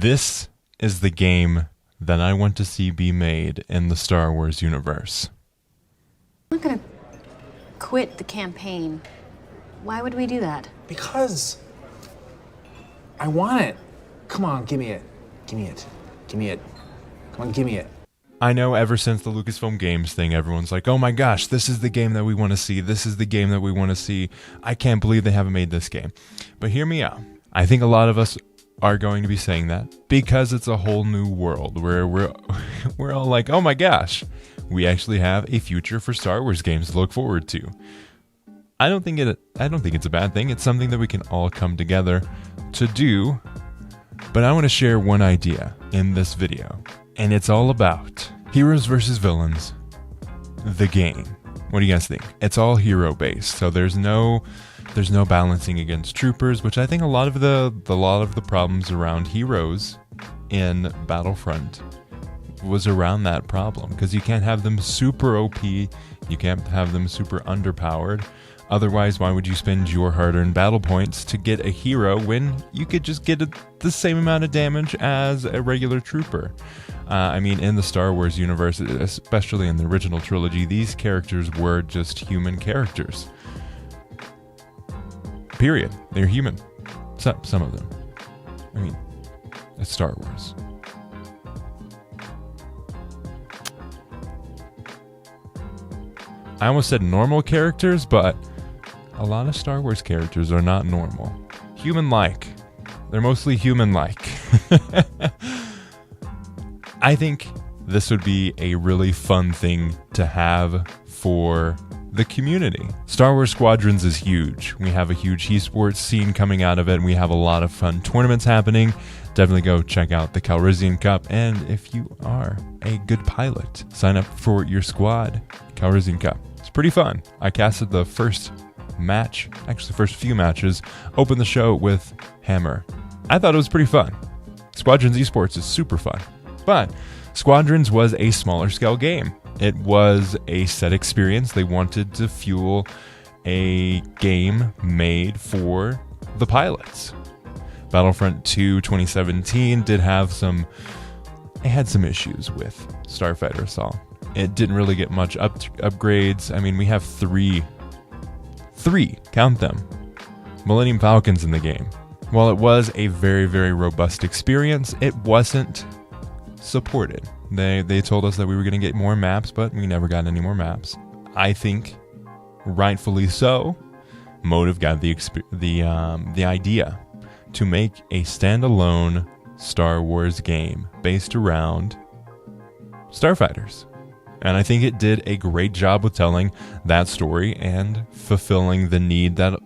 This is the game that I want to see be made in the Star Wars universe. I'm not gonna quit the campaign. Why would we do that? Because I want it. Come on, give me it. Give me it. Give me it. Come on, give me it. I know ever since the Lucasfilm Games thing, everyone's like, oh my gosh, this is the game that we want to see. This is the game that we want to see. I can't believe they haven't made this game. But hear me out. I think a lot of us are going to be saying that because it's a whole new world where we're all like, oh my gosh, we actually have a future for Star Wars games to look forward to. I don't think it's a bad thing. It's something that we can all come together to do. But I want to share one idea in this video, and it's all about heroes versus villains, the game. What do you guys think? It's all hero based, so there's no balancing against troopers, which I think a lot of the problems around heroes in Battlefront was around that problem, because you can't have them super OP, you can't have them super underpowered. Otherwise, why would you spend your hard-earned battle points to get a hero when you could just get the same amount of damage as a regular trooper? I mean, in the Star Wars universe, especially in the original trilogy, these characters were just human characters. Period. They're human. Some of them. I mean, it's Star Wars. I almost said normal characters, but a lot of Star Wars characters are not normal. Human-like. They're mostly human-like. I think this would be a really fun thing to have for the community. Star Wars Squadrons is huge. We have a huge esports scene coming out of it, and we have a lot of fun tournaments happening. Definitely go check out the Calrissian Cup, and if you are a good pilot, sign up for your squad Calrissian Cup. It's pretty fun. I casted the first match, actually the first few matches, opened the show with Hammer. I thought it was pretty fun. Squadrons Esports is super fun. But Squadrons was a smaller scale game. It was a set experience. They wanted to fuel a game made for the pilots. Battlefront 2 2017 did have it had some issues with Starfighter Assault. It didn't really get much upgrades. I mean, we have three, count them, Millennium Falcons in the game. While it was a very, very robust experience, it wasn't supported. They told us that we were going to get more maps, but we never got any more maps. I think, rightfully so, Motive got the idea to make a standalone Star Wars game based around starfighters. And I think it did a great job with telling that story and fulfilling the need that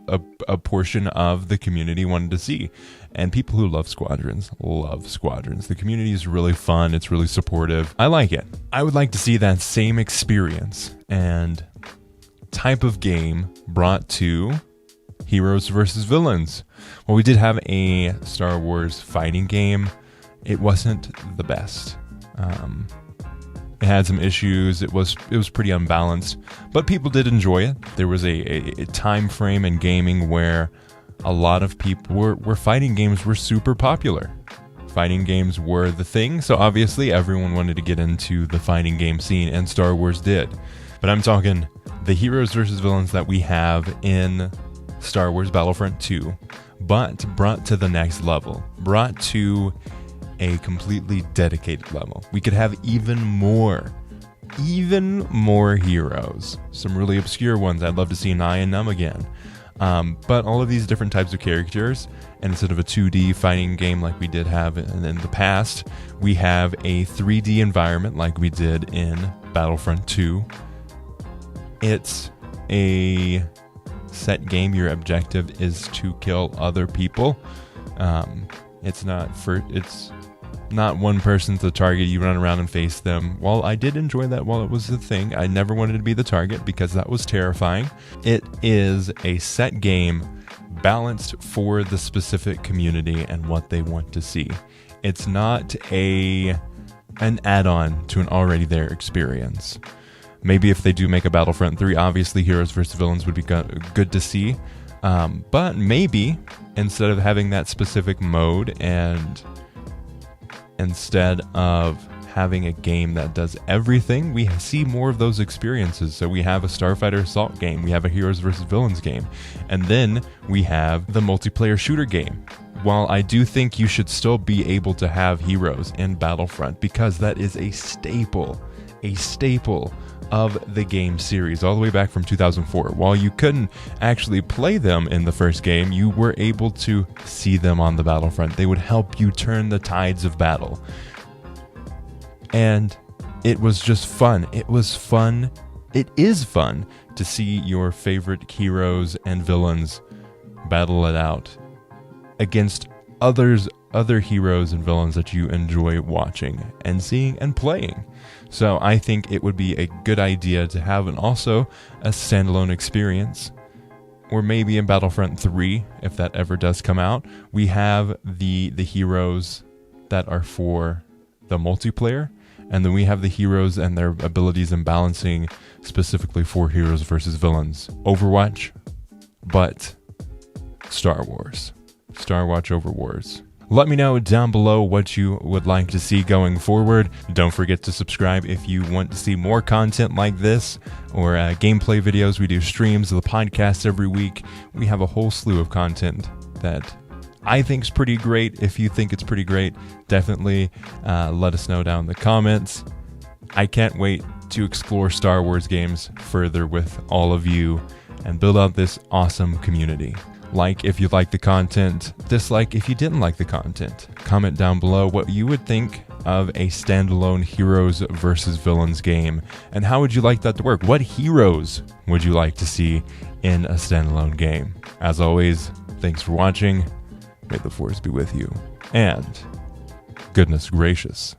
a portion of the community wanted to see. And people who love Squadrons love Squadrons. The community is really fun. It's really supportive. I like it. I would like to see that same experience and type of game brought to heroes versus villains. Well, we did have a Star Wars fighting game. It wasn't the best. It had some issues. It was pretty unbalanced, but people did enjoy it. There was a time frame in gaming where a lot of people were fighting games were super popular. Fighting games were the thing, so obviously everyone wanted to get into the fighting game scene, and Star Wars did. But I'm talking the heroes versus villains that we have in Star Wars Battlefront 2, but brought to the next level, brought to a completely dedicated level. We could have even more heroes. Some really obscure ones. I'd love to see Nye and Num again. But all of these different types of characters, and instead of a 2D fighting game like we did have in the past, we have a 3D environment like we did in Battlefront 2. It's a set game. Your objective is to kill other people. It's not one person's the target. You run around and face them. While I did enjoy that while it was the thing, I never wanted to be the target because that was terrifying. It is a set game balanced for the specific community and what they want to see. It's not an add-on to an already there experience. Maybe if they do make a Battlefront 3, obviously heroes versus villains would be good to see. But maybe instead of having that specific mode and instead of having a game that does everything, we see more of those experiences. So we have a Starfighter Assault game, we have a Heroes vs. Villains game, and then we have the multiplayer shooter game. While I do think you should still be able to have heroes in Battlefront, because that is a staple of the game series all the way back from 2004. While you couldn't actually play them in the first game, you were able to see them on the battlefront. They would help you turn the tides of battle. And it was just fun. It was fun. It is fun to see your favorite heroes and villains battle it out against other heroes and villains that you enjoy watching and seeing and playing. So I think it would be a good idea to have also a standalone experience, or maybe in Battlefront 3, if that ever does come out, we have the heroes that are for the multiplayer, and then we have the heroes and their abilities and balancing specifically for heroes versus villains. Overwatch, but Star Wars. Star Watch over Wars. Let me know down below what you would like to see going forward. Don't forget to subscribe if you want to see more content like this, or gameplay videos. We do streams of the podcast every week. We have a whole slew of content that I think is pretty great. If you think it's pretty great, definitely let us know down in the comments. I can't wait to explore Star Wars games further with all of you and build out this awesome community. Like if you like the content, dislike if you didn't like the content. Comment down below what you would think of a standalone heroes versus villains game, and how would you like that to work? What heroes would you like to see in a standalone game? As always, thanks for watching. May the force be with you, and goodness gracious.